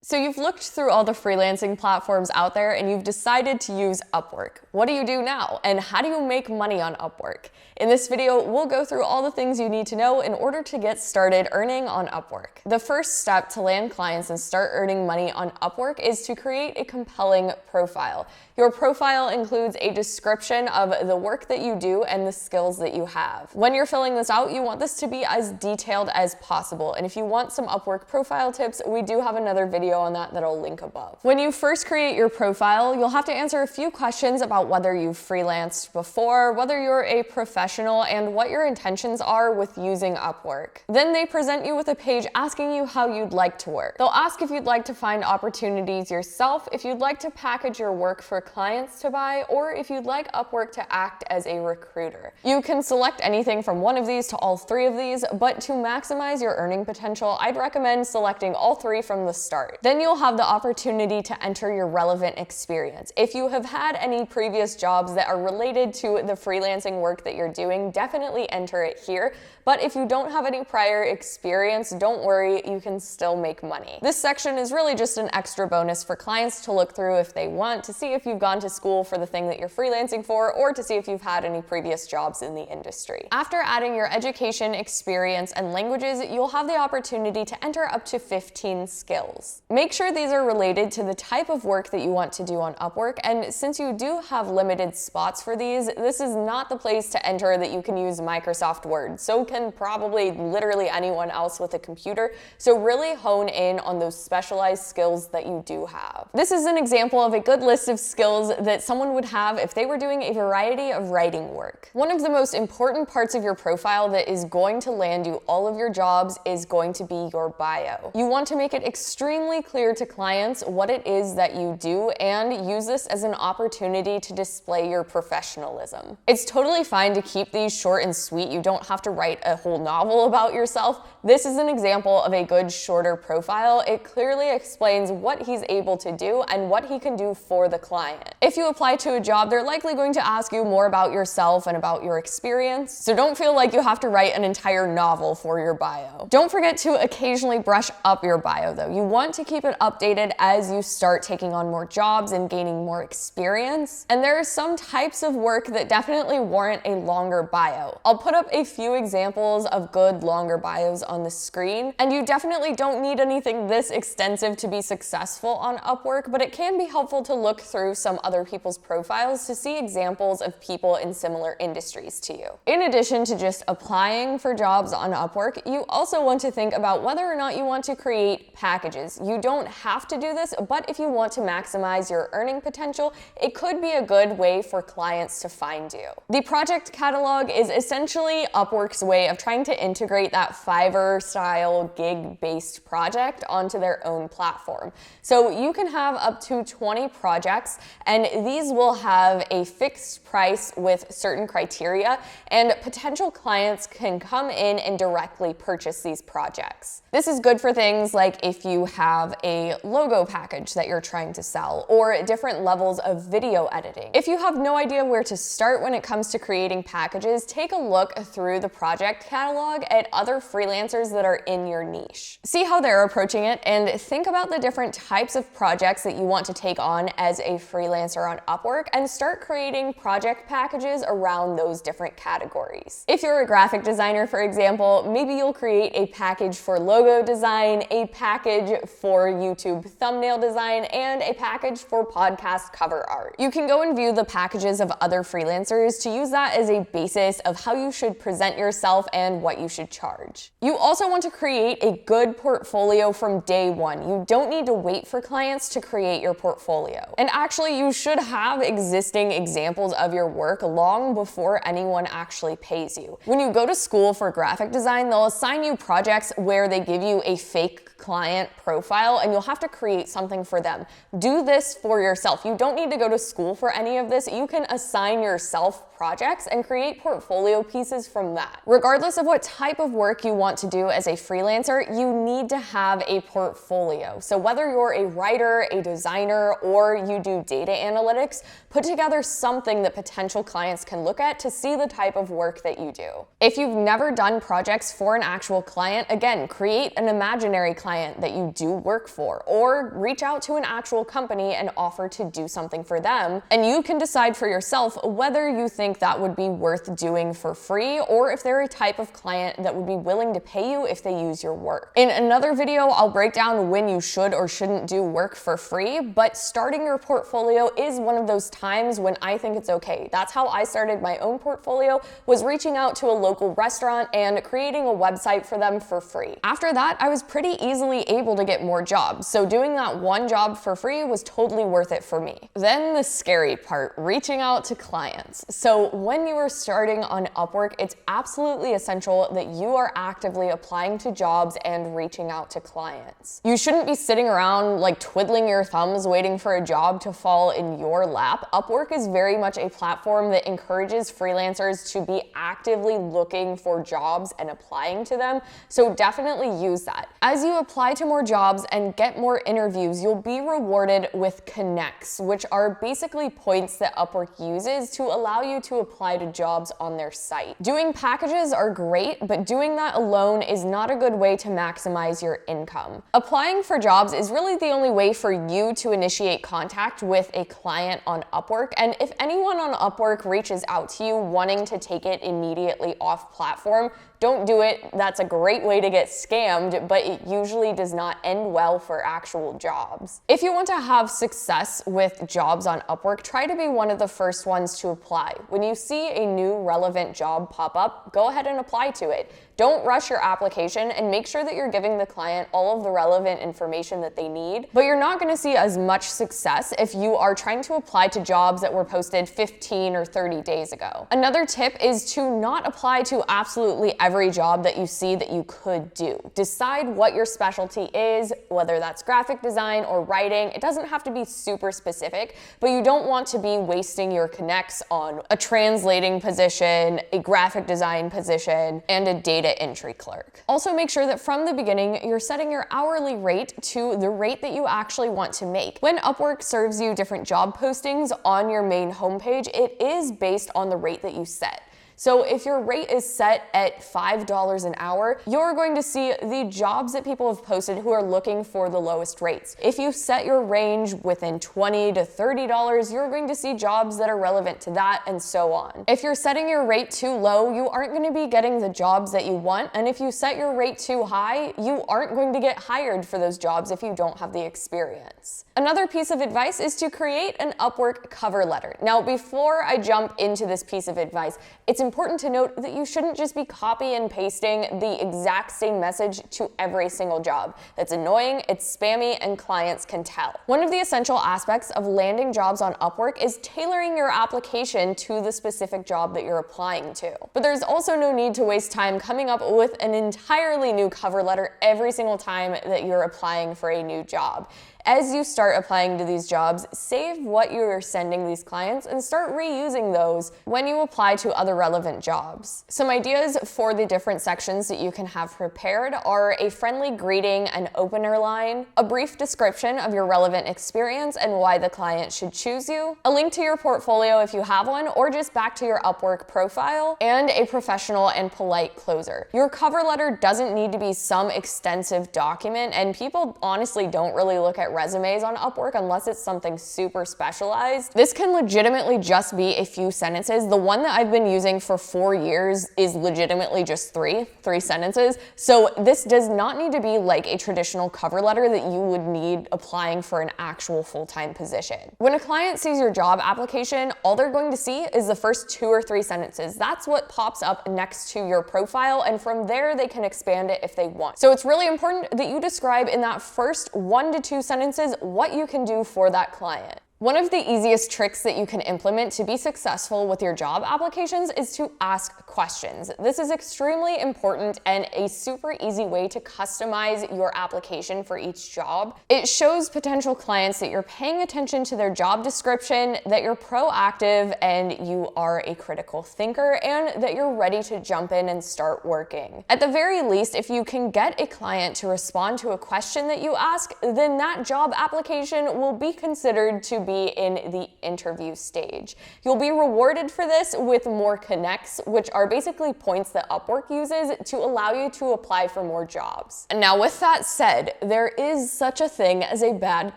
So you've looked through all the freelancing platforms out there and you've decided to use Upwork. What do you do now? And how do you make money on Upwork? In this video, we'll go through all the things you need to know in order to get started earning on Upwork. The first step to land clients and start earning money on Upwork is to create a compelling profile. Your profile includes a description of the work that you do and the skills that you have. When you're filling this out, you want this to be as detailed as possible. And if you want some Upwork profile tips, we do have another video on that I'll link above. When you first create your profile, you'll have to answer a few questions about whether you've freelanced before, whether you're a professional, and what your intentions are with using Upwork. Then they present you with a page asking you how you'd like to work. They'll ask if you'd like to find opportunities yourself, if you'd like to package your work for clients to buy, or if you'd like Upwork to act as a recruiter. You can select anything from one of these to all three of these, but to maximize your earning potential, I'd recommend selecting all three from the start. Then you'll have the opportunity to enter your relevant experience. If you have had any previous jobs that are related to the freelancing work that you're doing, definitely enter it here. But if you don't have any prior experience, don't worry, you can still make money. This section is really just an extra bonus for clients to look through if they want, to see if you've gone to school for the thing that you're freelancing for, or to see if you've had any previous jobs in the industry. After adding your education, experience, and languages, you'll have the opportunity to enter up to 15 skills. Make sure these are related to the type of work that you want to do on Upwork, and since you do have limited spots for these, this is not the place to enter that you can use Microsoft Word. So can probably literally anyone else with a computer, so really hone in on those specialized skills that you do have. This is an example of a good list of skills that someone would have if they were doing a variety of writing work. One of the most important parts of your profile that is going to land you all of your jobs is going to be your bio. You want to make it extremely clear to clients what it is that you do and use this as an opportunity to display your professionalism. It's totally fine to keep these short and sweet. You don't have to write a whole novel about yourself. This is an example of a good shorter profile. It clearly explains what he's able to do and what he can do for the client. If you apply to a job, they're likely going to ask you more about yourself and about your experience, so don't feel like you have to write an entire novel for your bio. Don't forget to occasionally brush up your bio though. You want to keep it updated as you start taking on more jobs and gaining more experience. And there are some types of work that definitely warrant a longer bio. I'll put up a few examples of good longer bios on the screen, and you definitely don't need anything this extensive to be successful on Upwork, but it can be helpful to look through some other people's profiles to see examples of people in similar industries to you. In addition to just applying for jobs on Upwork, you also want to think about whether or not you want to create packages. You don't have to do this, but if you want to maximize your earning potential, it could be a good way for clients to find you. The project catalog is essentially Upwork's way of trying to integrate that Fiverr-style gig-based project onto their own platform. So you can have up to 20 projects, and these will have a fixed price with certain criteria, and potential clients can come in and directly purchase these projects. This is good for things like if you have a logo package that you're trying to sell, or different levels of video editing. If you have no idea where to start when it comes to creating packages, take a look through the project catalog at other freelancers that are in your niche. See how they're approaching it, and think about the different types of projects that you want to take on as a freelancer on Upwork, and start creating project packages around those different categories. If you're a graphic designer, for example, maybe you'll create a package for logo design, a package for YouTube thumbnail design, and a package for podcast cover art. You can go and view the packages of other freelancers to use that as a basis of how you should present yourself and what you should charge. You also want to create a good portfolio from day one. You don't need to wait for clients to create your portfolio. And actually, you should have existing examples of your work long before anyone actually pays you. When you go to school for graphic design, they'll assign you projects where they give you a fake client profile, and you'll have to create something for them. Do this for yourself. You don't need to go to school for any of this. You can assign yourself projects and create portfolio pieces from that. Regardless of what type of work you want to do as a freelancer, you need to have a portfolio. So whether you're a writer, a designer, or you do data analytics, put together something that potential clients can look at to see the type of work that you do. If you've never done projects for an actual client, again, create an imaginary client that you do work for, or reach out to an actual company and offer to do something for them, and you can decide for yourself whether you think that would be worth doing for free, or if they're a type of client that would be willing to pay you if they use your work. In another video, I'll break down when you should or shouldn't do work for free, but starting your portfolio is one of those times when I think it's okay. That's how I started my own portfolio, was reaching out to a local restaurant and creating a website for them for free. After that, I was pretty easily able to get more jobs, so doing that one job for free was totally worth it for me. Then the scary part, reaching out to clients. So when you are starting on Upwork, it's absolutely essential that you are actively applying to jobs and reaching out to clients. You shouldn't be sitting around like twiddling your thumbs waiting for a job to fall in your lap. Upwork is very much a platform that encourages freelancers to be actively looking for jobs and applying to them, so definitely use that. As you apply to more jobs and get more interviews, you'll be rewarded with connects, which are basically points that Upwork uses to allow you to apply to jobs on their site. Doing packages are great, but doing that alone is not a good way to maximize your income. Applying for jobs is really the only way for you to initiate contact with a client on Upwork, and if anyone on Upwork reaches out to you wanting to take it immediately off platform, don't do it. That's a great way to get scammed, but it usually does not end well for actual jobs. If you want to have success with jobs on Upwork, try to be one of the first ones to apply. When you see a new relevant job pop up, go ahead and apply to it. Don't rush your application, and make sure that you're giving the client all of the relevant information that they need. But you're not going to see as much success if you are trying to apply to jobs that were posted 15 or 30 days ago. Another tip is to not apply to absolutely every job that you see that you could do. Decide what your specialty is, whether that's graphic design or writing. It doesn't have to be super specific, but you don't want to be wasting your connects on a translating position, a graphic design position, and a data entry clerk. Also, make sure that from the beginning, you're setting your hourly rate to the rate that you actually want to make. When Upwork serves you different job postings on your main homepage, it is based on the rate that you set. So if your rate is set at $5 an hour, you're going to see the jobs that people have posted who are looking for the lowest rates. If you set your range within $20 to $30, you're going to see jobs that are relevant to that, and so on. If you're setting your rate too low, you aren't going to be getting the jobs that you want, and if you set your rate too high, you aren't going to get hired for those jobs if you don't have the experience. Another piece of advice is to create an Upwork cover letter. Now, before I jump into this piece of advice, it's important to note that you shouldn't just be copy and pasting the exact same message to every single job. That's annoying, it's spammy, and clients can tell. One of the essential aspects of landing jobs on Upwork is tailoring your application to the specific job that you're applying to. But there's also no need to waste time coming up with an entirely new cover letter every single time that you're applying for a new job. As you start applying to these jobs, save what you're sending these clients and start reusing those when you apply to other relevant jobs. Some ideas for the different sections that you can have prepared are a friendly greeting and opener line, a brief description of your relevant experience and why the client should choose you, a link to your portfolio if you have one, or just back to your Upwork profile, and a professional and polite closer. Your cover letter doesn't need to be some extensive document, and people honestly don't really look at resumes on Upwork unless it's something super specialized. This can legitimately just be a few sentences. The one that I've been using for 4 years is legitimately just three sentences. So this does not need to be like a traditional cover letter that you would need applying for an actual full-time position. When a client sees your job application, all they're going to see is the first 2 or 3 sentences. That's what pops up next to your profile, and from there they can expand it if they want. So it's really important that you describe in that first 1 to 2 sentences what you can do for that client. One of the easiest tricks that you can implement to be successful with your job applications is to ask questions. This is extremely important and a super easy way to customize your application for each job. It shows potential clients that you're paying attention to their job description, that you're proactive and you are a critical thinker, and that you're ready to jump in and start working. At the very least, if you can get a client to respond to a question that you ask, then that job application will be considered to be in the interview stage. You'll be rewarded for this with more connects, which are basically points that Upwork uses to allow you to apply for more jobs. And now with that said, there is such a thing as a bad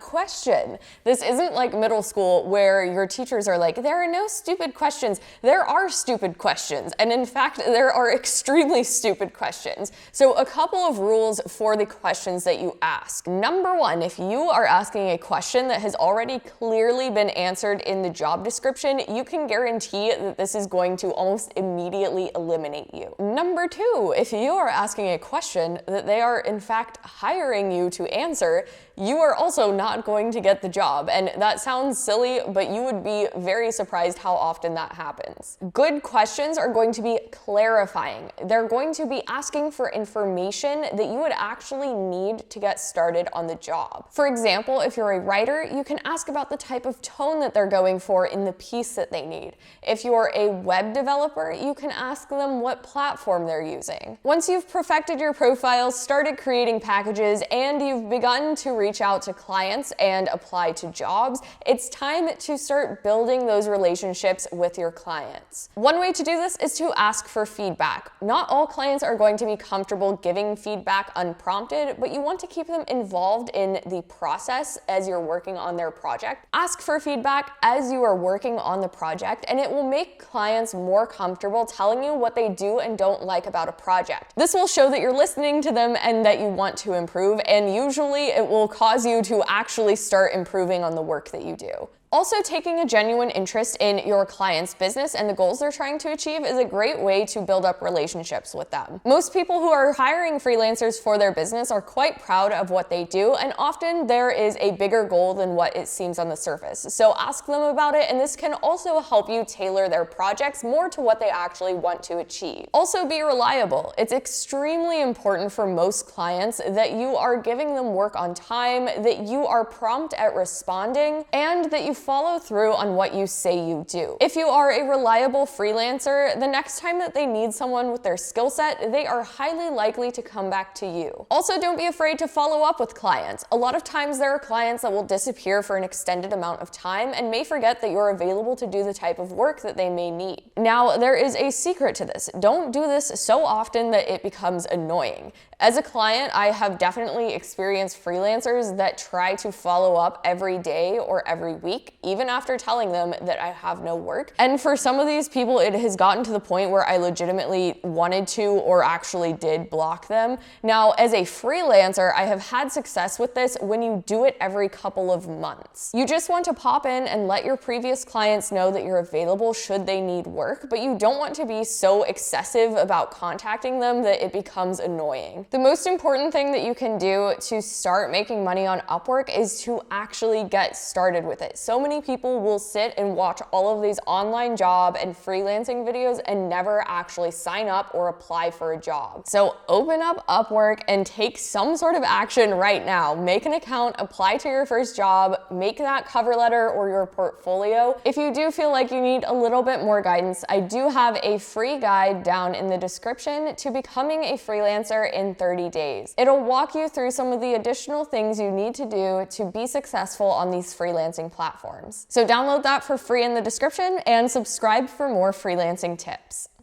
question. This isn't like middle school where your teachers are like, there are no stupid questions. There are stupid questions. And in fact, there are extremely stupid questions. So a couple of rules for the questions that you ask. Number one, if you are asking a question that has already clearly been answered in the job description, you can guarantee that this is going to almost immediately eliminate you. Number two, if you are asking a question that they are in fact hiring you to answer, you are also not going to get the job. And that sounds silly, but you would be very surprised how often that happens. Good questions are going to be clarifying. They're going to be asking for information that you would actually need to get started on the job. For example, if you're a writer, you can ask about the type of tone that they're going for in the piece that they need. If you're a web developer, you can ask them what platform they're using. Once you've perfected your profile, started creating packages, and you've begun to reach out to clients and apply to jobs, it's time to start building those relationships with your clients. One way to do this is to ask for feedback. Not all clients are going to be comfortable giving feedback unprompted, but you want to keep them involved in the process as you're working on their project. Ask for feedback as you are working on the project, and it will make clients more comfortable telling you what they do and don't like about a project. This will show that you're listening to them and that you want to improve, and usually it will cause you to actually start improving on the work that you do. Also, taking a genuine interest in your client's business and the goals they're trying to achieve is a great way to build up relationships with them. Most people who are hiring freelancers for their business are quite proud of what they do, and often there is a bigger goal than what it seems on the surface. So ask them about it, and this can also help you tailor their projects more to what they actually want to achieve. Also, be reliable. It's extremely important for most clients that you are giving them work on time, that you are prompt at responding, and that you follow through on what you say you do. If you are a reliable freelancer, the next time that they need someone with their skill set, they are highly likely to come back to you. Also, don't be afraid to follow up with clients. A lot of times there are clients that will disappear for an extended amount of time and may forget that you're available to do the type of work that they may need. Now, there is a secret to this. Don't do this so often that it becomes annoying. As a client, I have definitely experienced freelancers that try to follow up every day or every week, even after telling them that I have no work. And for some of these people, it has gotten to the point where I legitimately wanted to or actually did block them. Now, as a freelancer, I have had success with this when you do it every couple of months. You just want to pop in and let your previous clients know that you're available should they need work, but you don't want to be so excessive about contacting them that it becomes annoying. The most important thing that you can do to start making money on Upwork is to actually get started with it. So many people will sit and watch all of these online job and freelancing videos and never actually sign up or apply for a job. So open up Upwork and take some sort of action right now. Make an account, apply to your first job, make that cover letter or your portfolio. If you do feel like you need a little bit more guidance, I do have a free guide down in the description to becoming a freelancer in 30 days. It'll walk you through some of the additional things you need to do to be successful on these freelancing platforms. So download that for free in the description and subscribe for more freelancing tips.